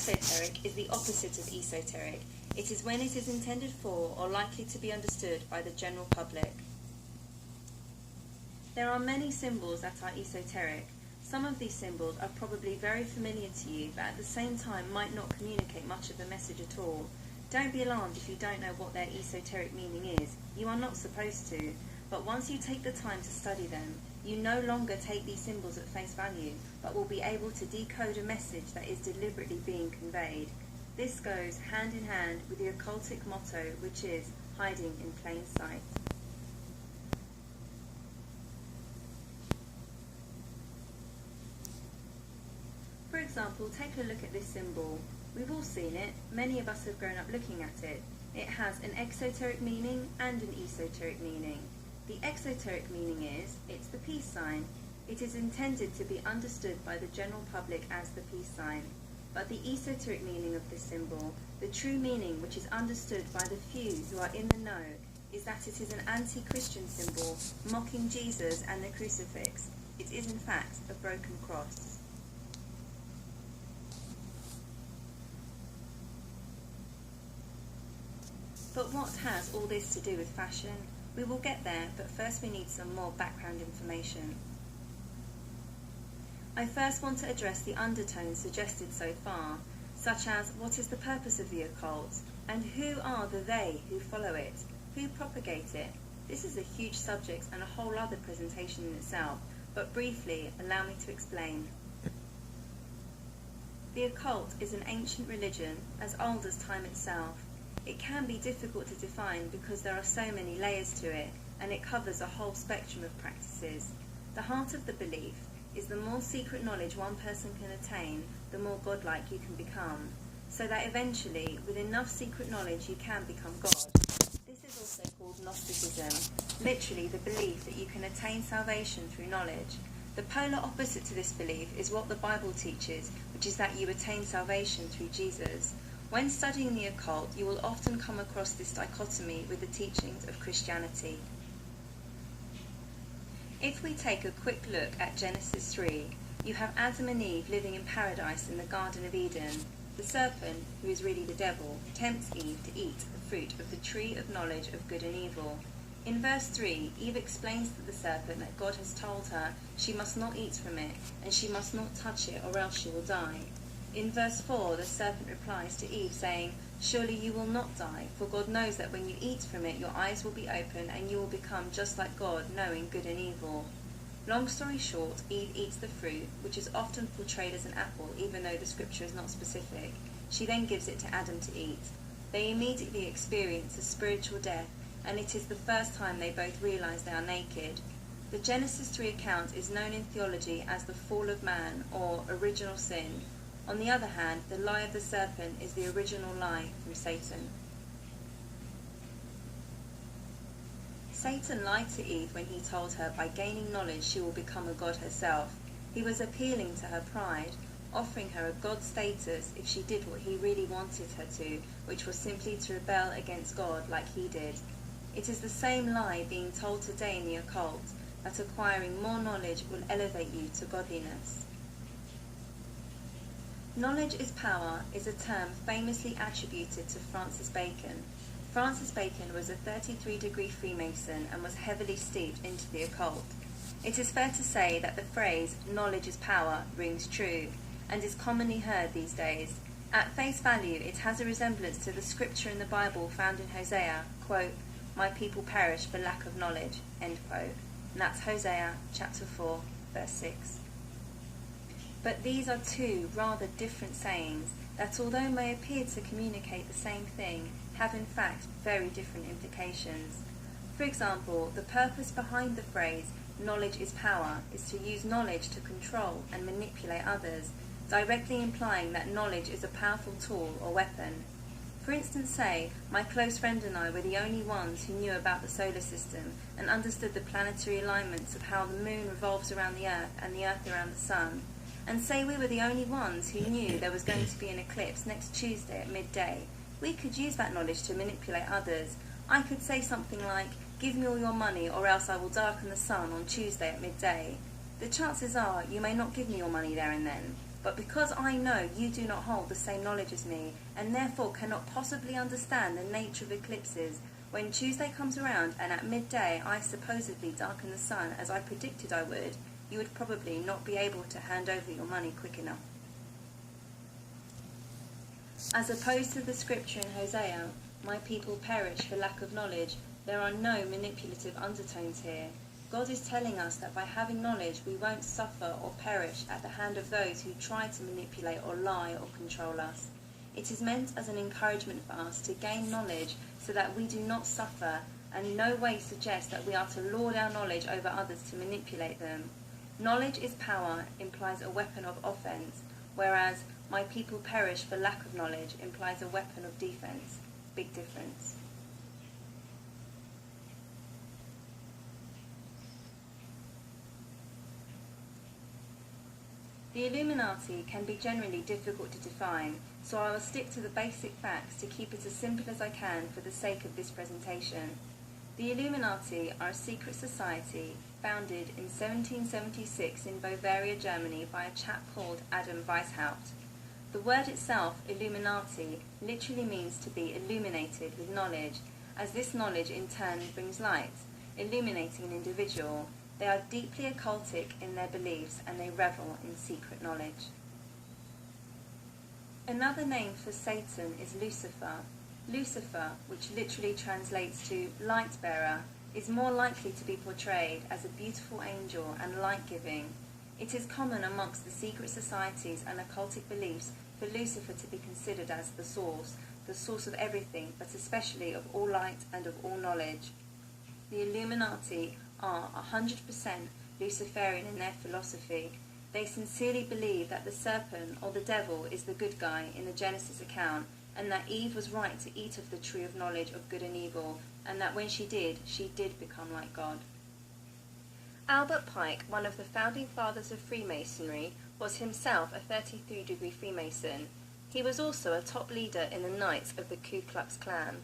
Exoteric is the opposite of esoteric. It is when it is intended for or likely to be understood by the general public. There are many symbols that are esoteric. Some of these symbols are probably very familiar to you, but at the same time might not communicate much of a message at all. Don't be alarmed if you don't know what their esoteric meaning is. You are not supposed to, but once you take the time to study them, you no longer take these symbols at face value, but will be able to decode a message that is deliberately being conveyed. This goes hand in hand with the occultic motto, which is hiding in plain sight. For example, take a look at this symbol. We've all seen it. Many of us have grown up looking at it. It has an exoteric meaning and an esoteric meaning. The exoteric meaning is, it's the peace sign. It is intended to be understood by the general public as the peace sign. But the esoteric meaning of this symbol, the true meaning which is understood by the few who are in the know, is that it is an anti-Christian symbol, mocking Jesus and the crucifix. It is in fact a broken cross. But what has all this to do with fashion? We will get there, but first we need some more background information. I first want to address the undertones suggested so far, such as what is the purpose of the occult, and who are the they who follow it, who propagate it. This is a huge subject and a whole other presentation in itself, but briefly allow me to explain. The occult is an ancient religion, as old as time itself. It can be difficult to define because there are so many layers to it, and it covers a whole spectrum of practices. The heart of the belief is the more secret knowledge one person can attain, the more godlike you can become, so that eventually, with enough secret knowledge, you can become God. This is also called Gnosticism, literally the belief that you can attain salvation through knowledge. The polar opposite to this belief is what the Bible teaches, which is that you attain salvation through Jesus. When studying the occult, you will often come across this dichotomy with the teachings of Christianity. If we take a quick look at Genesis 3, you have Adam and Eve living in paradise in the Garden of Eden. The serpent, who is really the devil, tempts Eve to eat the fruit of the tree of knowledge of good and evil. In verse 3, Eve explains to the serpent that God has told her she must not eat from it, and she must not touch it, or else she will die. In verse 4, the serpent replies to Eve, saying, "Surely you will not die, for God knows that when you eat from it, your eyes will be open, and you will become just like God, knowing good and evil." Long story short, Eve eats the fruit, which is often portrayed as an apple, even though the scripture is not specific. She then gives it to Adam to eat. They immediately experience a spiritual death, and it is the first time they both realize they are naked. The Genesis 3 account is known in theology as the fall of man, or original sin. On the other hand, the lie of the serpent is the original lie from Satan. Satan lied to Eve when he told her by gaining knowledge she will become a god herself. He was appealing to her pride, offering her a god status if she did what he really wanted her to, which was simply to rebel against God like he did. It is the same lie being told today in the occult, that acquiring more knowledge will elevate you to godliness. Knowledge is power is a term famously attributed to Francis Bacon. Francis Bacon was a 33-degree Freemason and was heavily steeped into the occult. It is fair to say that the phrase, "knowledge is power," rings true, and is commonly heard these days. At face value, it has a resemblance to the scripture in the Bible found in Hosea, quote, "My people perish for lack of knowledge," end quote. And that's Hosea chapter 4, verse 6. But these are two rather different sayings that, although may appear to communicate the same thing, have in fact very different implications. For example, the purpose behind the phrase, "knowledge is power," is to use knowledge to control and manipulate others, directly implying that knowledge is a powerful tool or weapon. For instance, say, my close friend and I were the only ones who knew about the solar system and understood the planetary alignments of how the moon revolves around the Earth and the Earth around the sun. And say we were the only ones who knew there was going to be an eclipse next Tuesday at midday. We could use that knowledge to manipulate others. I could say something like, "Give me all your money or else I will darken the sun on Tuesday at midday." The chances are you may not give me your money there and then. But because I know you do not hold the same knowledge as me, and therefore cannot possibly understand the nature of eclipses, when Tuesday comes around and at midday I supposedly darken the sun as I predicted I would, you would probably not be able to hand over your money quick enough. As opposed to the scripture in Hosea, my people perish for lack of knowledge, there are no manipulative undertones here. God is telling us that by having knowledge we won't suffer or perish at the hand of those who try to manipulate or lie or control us. It is meant as an encouragement for us to gain knowledge so that we do not suffer, and in no way suggests that we are to lord our knowledge over others to manipulate them. Knowledge is power implies a weapon of offense, whereas my people perish for lack of knowledge implies a weapon of defense. Big difference. The Illuminati can be generally difficult to define, so I will stick to the basic facts to keep it as simple as I can for the sake of this presentation. The Illuminati are a secret society founded in 1776 in Bavaria, Germany by a chap called Adam Weishaupt. The word itself, Illuminati, literally means to be illuminated with knowledge, as this knowledge in turn brings light, illuminating an individual. They are deeply occultic in their beliefs and they revel in secret knowledge. Another name for Satan is Lucifer. Lucifer, which literally translates to light bearer, is more likely to be portrayed as a beautiful angel and light-giving. It is common amongst the secret societies and occultic beliefs for Lucifer to be considered as the source of everything, but especially of all light and of all knowledge. The Illuminati are 100% Luciferian in their philosophy. They sincerely believe that the serpent or the devil is the good guy in the Genesis account, and that Eve was right to eat of the tree of knowledge of good and evil, and that when she did become like God. Albert Pike, one of the founding fathers of Freemasonry, was himself a 33-degree Freemason. He was also a top leader in the Knights of the Ku Klux Klan.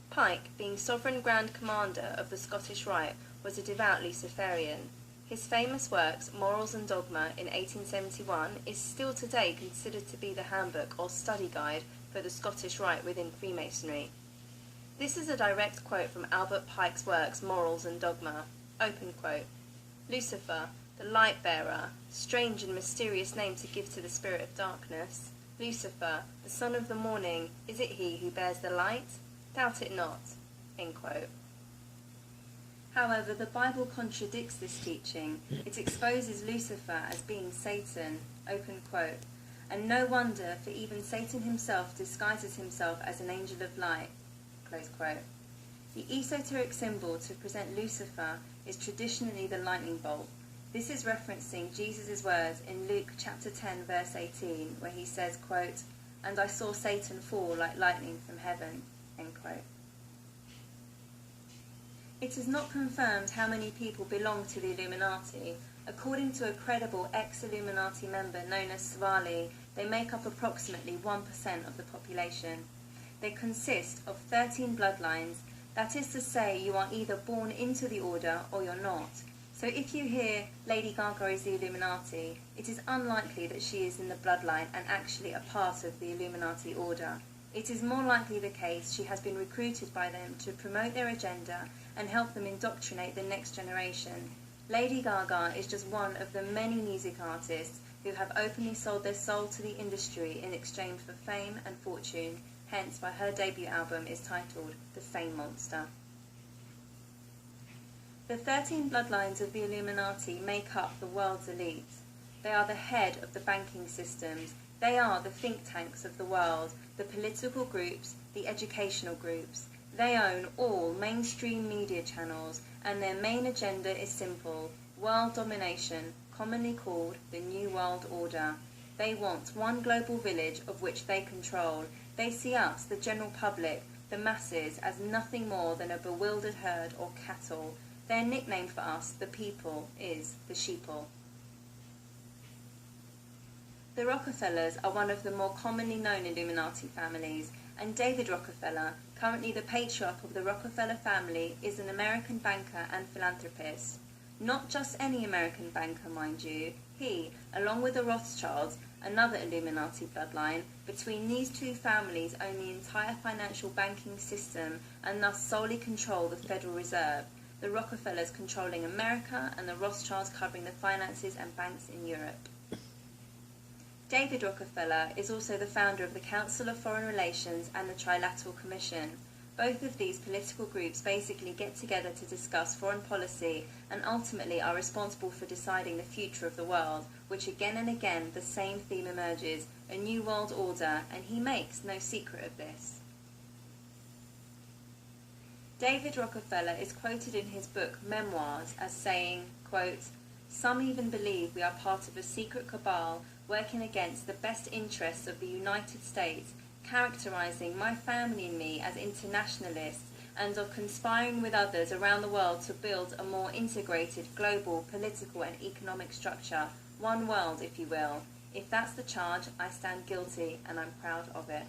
Pike, being Sovereign Grand Commander of the Scottish Rite, was a devout Luciferian. His famous works, Morals and Dogma, in 1871, is still today considered to be the handbook or study guide for the Scottish Rite within Freemasonry. This is a direct quote from Albert Pike's works, Morals and Dogma. Open quote. Lucifer, the light-bearer, strange and mysterious name to give to the spirit of darkness. Lucifer, the son of the morning, is it he who bears the light? Doubt it not. End quote. However, the Bible contradicts this teaching. It exposes Lucifer as being Satan, open quote, and no wonder, for even Satan himself disguises himself as an angel of light, close quote. The esoteric symbol to present Lucifer is traditionally the lightning bolt. This is referencing Jesus' words in Luke chapter 10 verse 18, where he says, quote, "And I saw Satan fall like lightning from heaven," end quote. It is not confirmed how many people belong to the Illuminati. According to a credible ex-Illuminati member known as Savali, they make up approximately 1% of the population. They consist of 13 bloodlines. That is to say, you are either born into the order or you're not. So if you hear Lady Gaga is the Illuminati, it is unlikely that she is in the bloodline and actually a part of the Illuminati order. It is more likely the case she has been recruited by them to promote their agenda and help them indoctrinate the next generation. Lady Gaga is just one of the many music artists who have openly sold their soul to the industry in exchange for fame and fortune, hence why her debut album is titled The Fame Monster. The 13 bloodlines of the Illuminati make up the world's elite. They are the head of the banking systems. They are the think tanks of the world, the political groups, the educational groups. They own all mainstream media channels, and their main agenda is simple: world domination, commonly called the New World Order. They want one global village of which they control. They see us, the general public, the masses, as nothing more than a bewildered herd or cattle. Their nickname for us, the people, is the sheeple. The Rockefellers are one of the more commonly known Illuminati families, and David Rockefeller, currently the patriarch of the Rockefeller family, is an American banker and philanthropist. Not just any American banker, mind you. He, along with the Rothschilds, another Illuminati bloodline. Between these two families own the entire financial banking system and thus solely control the Federal Reserve, the Rockefellers controlling America and the Rothschilds covering the finances and banks in Europe. David Rockefeller is also the founder of the Council of Foreign Relations and the Trilateral Commission. Both of these political groups basically get together to discuss foreign policy and ultimately are responsible for deciding the future of the world, which again and again the same theme emerges, a new world order, and he makes no secret of this. David Rockefeller is quoted in his book Memoirs as saying, quote, "Some even believe we are part of a secret cabal working against the best interests of the United States, characterizing my family and me as internationalists, and of conspiring with others around the world to build a more integrated global political and economic structure, one world, if you will. If that's the charge, I stand guilty, and I'm proud of it."